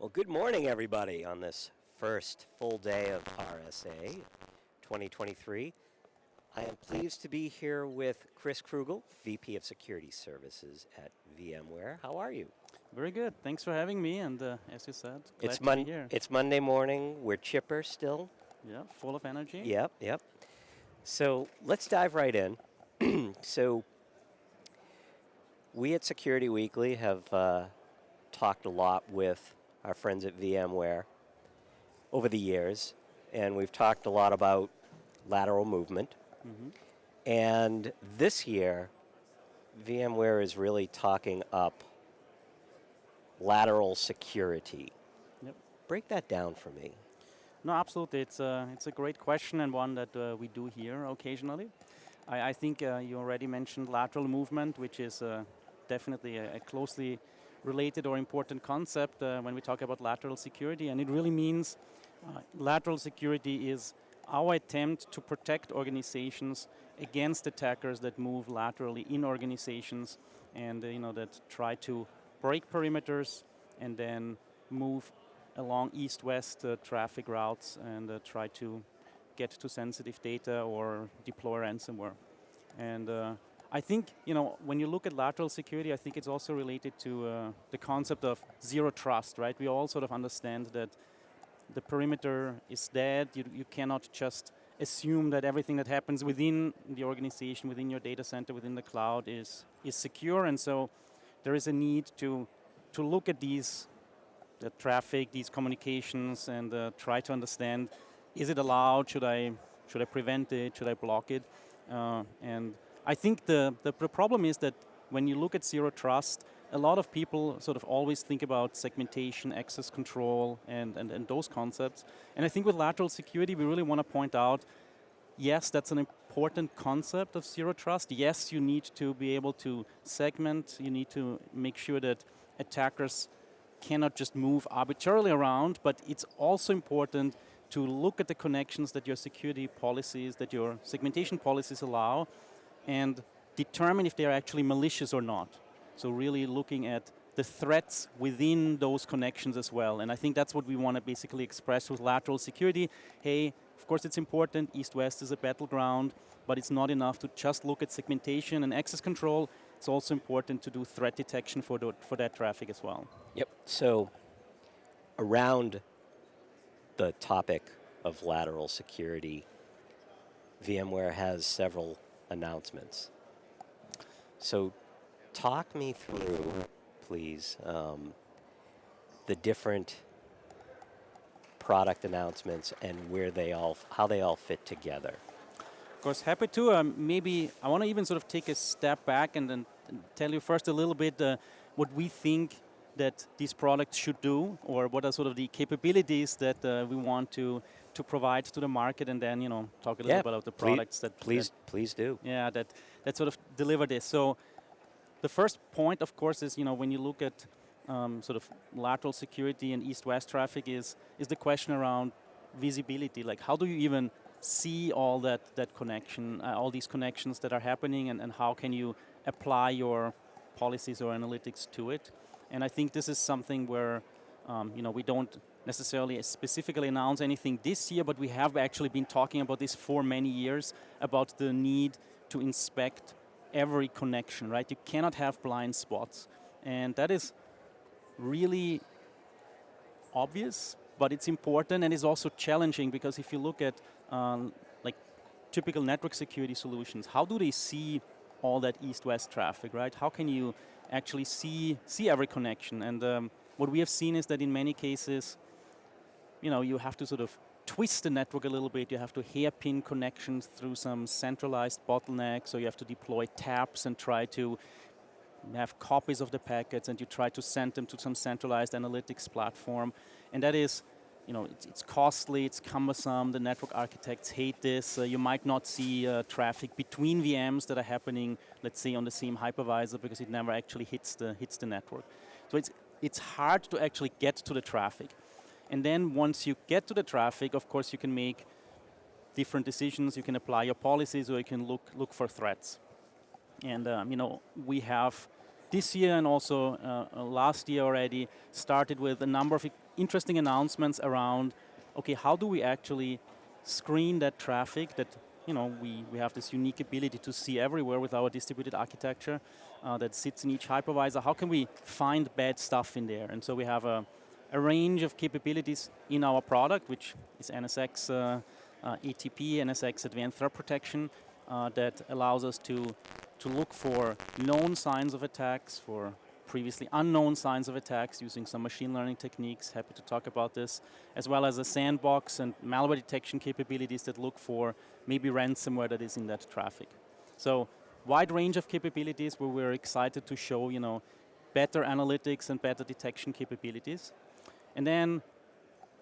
Well, good morning, everybody, on this first full day of RSA 2023. I am pleased to be here with Chris Kruegel, VP of Security Services at VMware. How are you? Very good. Thanks for having me. And as you said, glad to be here. It's Monday morning. We're chipper still. Yeah, full of energy. Yep. So let's dive right in. So we at Security Weekly have talked a lot with our friends at VMware over the years, and we've talked a lot about lateral movement. Mm-hmm. And this year, VMware is really talking up lateral security. Yep. Break that down for me. No, absolutely. It's a great question and one that we do hear occasionally. I think you already mentioned lateral movement, which is definitely a closely related or important concept when we talk about lateral security. And it really means lateral security is our attempt to protect organizations against attackers that move laterally in organizations and that try to break perimeters and then move along east-west traffic routes and try to get to sensitive data or deploy ransomware. And I think, when you look at lateral security, I think it's also related to the concept of zero trust, right? We all sort of understand that the perimeter is dead. You cannot just assume that everything that happens within the organization, within your data center, within the cloud is secure. And so there is a need to look at the traffic, these communications, and try to understand, is it allowed? Should I prevent it? Should I block it? And I think the problem is that when you look at zero trust, a lot of people sort of always think about segmentation, access control, and those concepts. And I think with lateral security, we really want to point out, yes, that's an important concept of zero trust. Yes, you need to be able to segment. You need to make sure that attackers cannot just move arbitrarily around, but it's also important to look at the connections that your security policies, that your segmentation policies allow, and determine if they are actually malicious or not. So really looking at the threats within those connections as well. And I think that's what we want to basically express with lateral security. Hey, of course it's important, east-west is a battleground, but it's not enough to just look at segmentation and access control. It's also important to do threat detection for that traffic as well. Yep. So around the topic of lateral security, VMware has several announcements. So talk me through, please, the different product announcements and how they all fit together. Of course, happy to. Maybe I want to even sort of take a step back and then tell you first a little bit what we think that these products should do, or what are sort of the capabilities that we want to provide to the market, and then talk a little bit about the products please do. Yeah, that sort of deliver this. So the first point, of course, is when you look at sort of lateral security and east-west traffic is the question around visibility. Like, how do you even see all that connection, all these connections that are happening, and how can you apply your policies or analytics to it? And I think this is something where we don't necessarily specifically announce anything this year, but we have actually been talking about this for many years, about the need to inspect every connection, right? You cannot have blind spots. And that is really obvious, but it's important, and it's also challenging, because if you look at like typical network security solutions, how do they see all that east-west traffic, right? How can you actually see every connection? And what we have seen is that in many cases, you have to sort of twist the network a little bit. You have to hairpin connections through some centralized bottlenecks, or you have to deploy taps and try to have copies of the packets, and you try to send them to some centralized analytics platform. And that is, it's costly, it's cumbersome, the network architects hate this. You might not see traffic between VMs that are happening, let's say, on the same hypervisor, because it never actually hits the network. So it's hard to actually get to the traffic. And then once you get to the traffic, of course, you can make different decisions. You can apply your policies, or you can look for threats. And we have this year and also last year already started with a number of interesting announcements around, okay, how do we actually screen that traffic that, we have this unique ability to see everywhere with our distributed architecture that sits in each hypervisor. How can we find bad stuff in there? And so we have a range of capabilities in our product, which is NSX ATP, NSX Advanced Threat Protection, that allows us to look for known signs of attacks, for previously unknown signs of attacks using some machine learning techniques. Happy to talk about this, as well as a sandbox and malware detection capabilities that look for maybe ransomware that is in that traffic. So wide range of capabilities where we're excited to show, better analytics and better detection capabilities. And then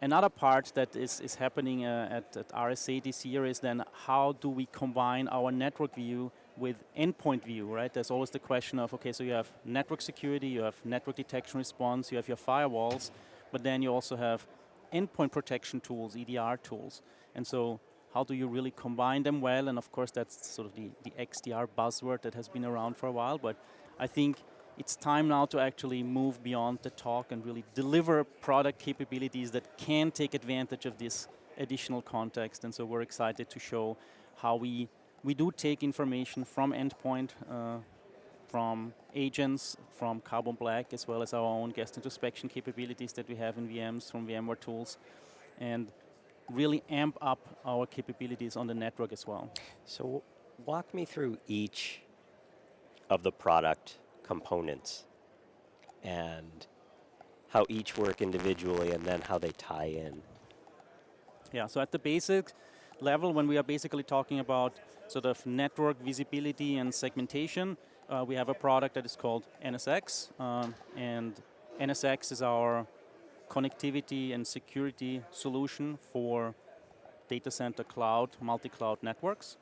another part that is happening at RSA this year is then how do we combine our network view with endpoint view, right? There's always the question of, okay, so you have network security, you have network detection response, you have your firewalls, but then you also have endpoint protection tools, EDR tools. And so how do you really combine them well? And of course, that's sort of the XDR buzzword that has been around for a while, but I think it's time now to actually move beyond the talk and really deliver product capabilities that can take advantage of this additional context. And so we're excited to show how we do take information from endpoint, from agents, from Carbon Black, as well as our own guest introspection capabilities that we have in VMs from VMware tools, and really amp up our capabilities on the network as well. So walk me through each of the product components and how each work individually and then how they tie in. Yeah, so at the basic level, when we are basically talking about sort of network visibility and segmentation, we have a product that is called NSX, and NSX is our connectivity and security solution for data center cloud, multi-cloud networks.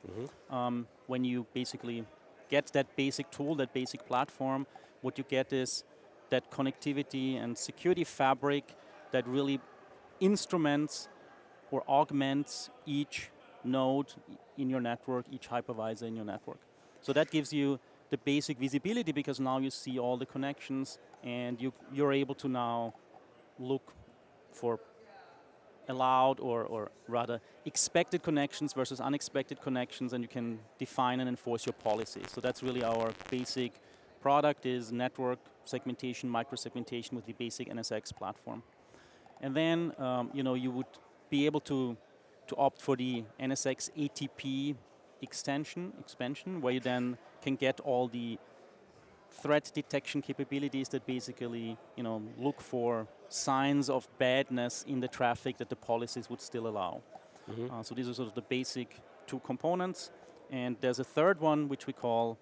When you basically get that basic tool, that basic platform, what you get is that connectivity and security fabric that really instruments or augments each node in your network, each hypervisor in your network. So that gives you the basic visibility because now you see all the connections and you're able to now look for allowed or rather expected connections versus unexpected connections, and you can define and enforce your policy. So that's really our basic product, is network segmentation, micro-segmentation with the basic NSX platform. And then you would be able to opt for the NSX ATP expansion, where you then can get all the threat detection capabilities that basically look for signs of badness in the traffic that the policies would still allow. So these are sort of the basic two components. And there's a third one which we call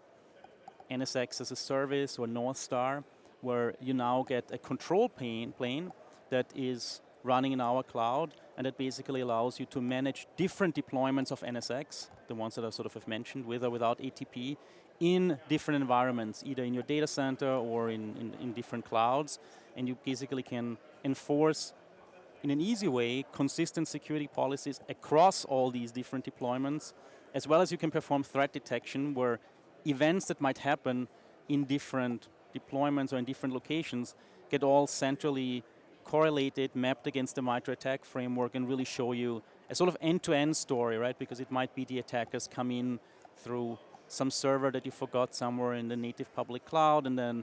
NSX as a service or North Star, where you now get a control plane that is running in our cloud, and that basically allows you to manage different deployments of NSX, the ones that I sort of have mentioned, with or without ATP, in different environments, either in your data center or in different clouds. And you basically can enforce, in an easy way, consistent security policies across all these different deployments, as well as you can perform threat detection where events that might happen in different deployments or in different locations get all centrally correlated, mapped against the MITRE ATT&CK framework, and really show you a sort of end-to-end story, right? Because it might be the attackers come in through some server that you forgot somewhere in the native public cloud, and then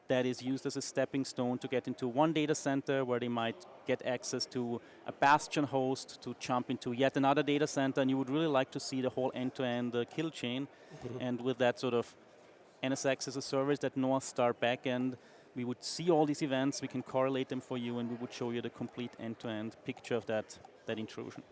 that is used as a stepping stone to get into one data center where they might get access to a bastion host to jump into yet another data center, and you would really like to see the whole end-to-end kill chain. And with that sort of NSX as a service, that North Star backend, we would see all these events, we can correlate them for you, and we would show you the complete end-to-end picture of that intrusion.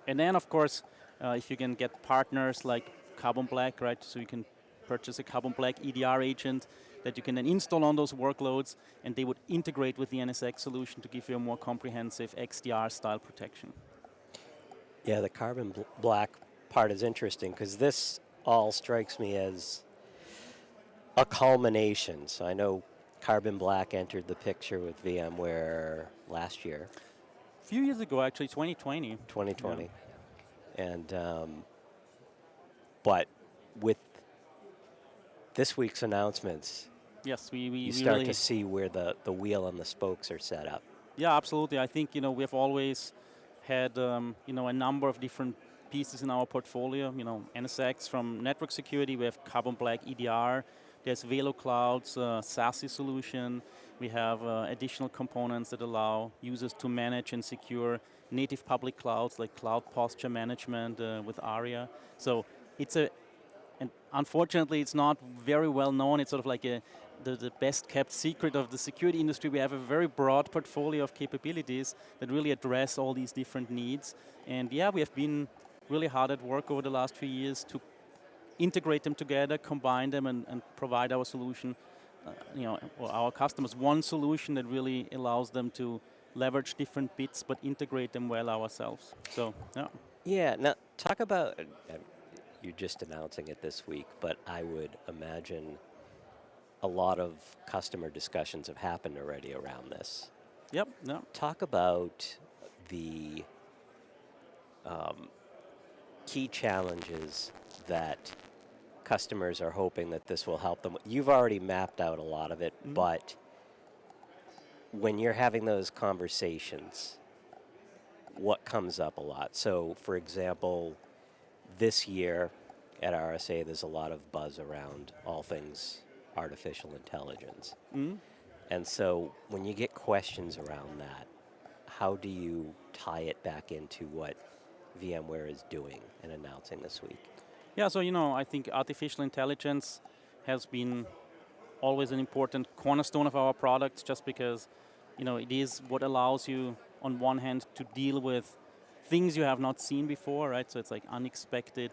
And then, of course, if you can get partners like Carbon Black, right, so you can purchase a Carbon Black EDR agent that you can then install on those workloads, and they would integrate with the NSX solution to give you a more comprehensive XDR-style protection. Yeah, the Carbon Black part is interesting because this all strikes me as a culmination. So I know Carbon Black entered the picture with VMware last year. A few years ago, actually, 2020. 2020. Yeah. And, but with This week's announcements, Yes, you we start to really, see where the wheel and the spokes are set up. yeah, absolutely. I think, we have always had, a number of different pieces in our portfolio. NSX from network security, we have Carbon Black EDR, there's Velo Cloud's SASE solution. We have additional components that allow users to manage and secure native public clouds like cloud posture management with ARIA. So it's and unfortunately, it's not very well known. It's sort of like the best kept secret of the security industry. We have a very broad portfolio of capabilities that really address all these different needs. And yeah, we have been really hard at work over the last few years to integrate them together, combine them, and provide our solution, or our customers one solution that really allows them to leverage different bits but integrate them well ourselves. So yeah. Yeah, now talk about, you're just announcing it this week, but I would imagine a lot of customer discussions have happened already around this. Yep. No. Talk about the key challenges that customers are hoping that this will help them. You've already mapped out a lot of it, but when you're having those conversations, what comes up a lot? So, for example, this year at RSA, there's a lot of buzz around all things artificial intelligence. And so when you get questions around that, how do you tie it back into what VMware is doing and announcing this week? Yeah, so I think artificial intelligence has been always an important cornerstone of our products just because, it is what allows you, on one hand, to deal with things you have not seen before, right? So it's like unexpected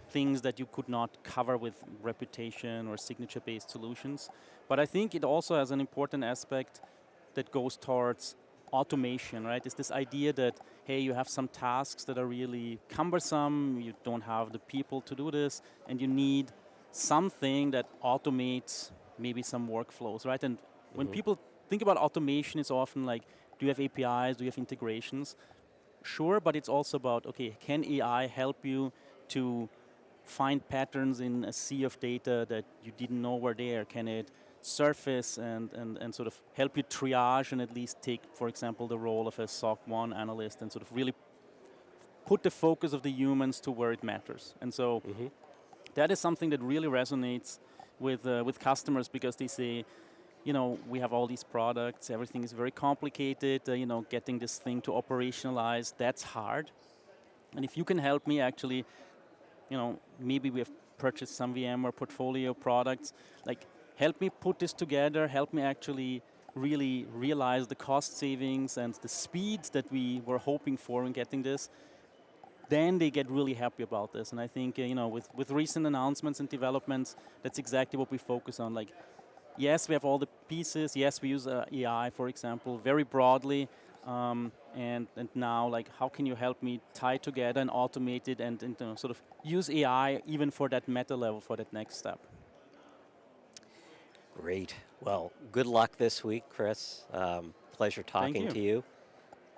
things that you could not cover with reputation or signature-based solutions. But I think it also has an important aspect that goes towards automation, right? It's this idea that, hey, you have some tasks that are really cumbersome, you don't have the people to do this, and you need something that automates maybe some workflows, right? And when people think about automation, it's often like, do you have APIs, do you have integrations? Sure, but it's also about, okay, can AI help you to find patterns in a sea of data that you didn't know were there? Can it surface and sort of help you triage and at least take, for example, the role of a SOC 1 analyst and sort of really put the focus of the humans to where it matters? And so that is something that really resonates with customers because they say, we have all these products, everything is very complicated, getting this thing to operationalize, that's hard. And if you can help me actually, maybe we have purchased some VMware portfolio products, like help me put this together, help me actually really realize the cost savings and the speeds that we were hoping for in getting this, then they get really happy about this. And I think, with recent announcements and developments, that's exactly what we focus on. Like, yes, we have all the pieces. Yes, we use AI, for example, very broadly. And now, like, how can you help me tie together and automate it and sort of use AI even for that meta level, for that next step? Great. Well, good luck this week, Chris. Pleasure talking you. to you.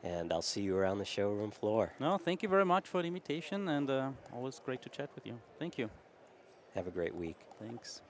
And I'll see you around the showroom floor. No, thank you very much for the invitation, and always great to chat with you. Thank you. Have a great week. Thanks.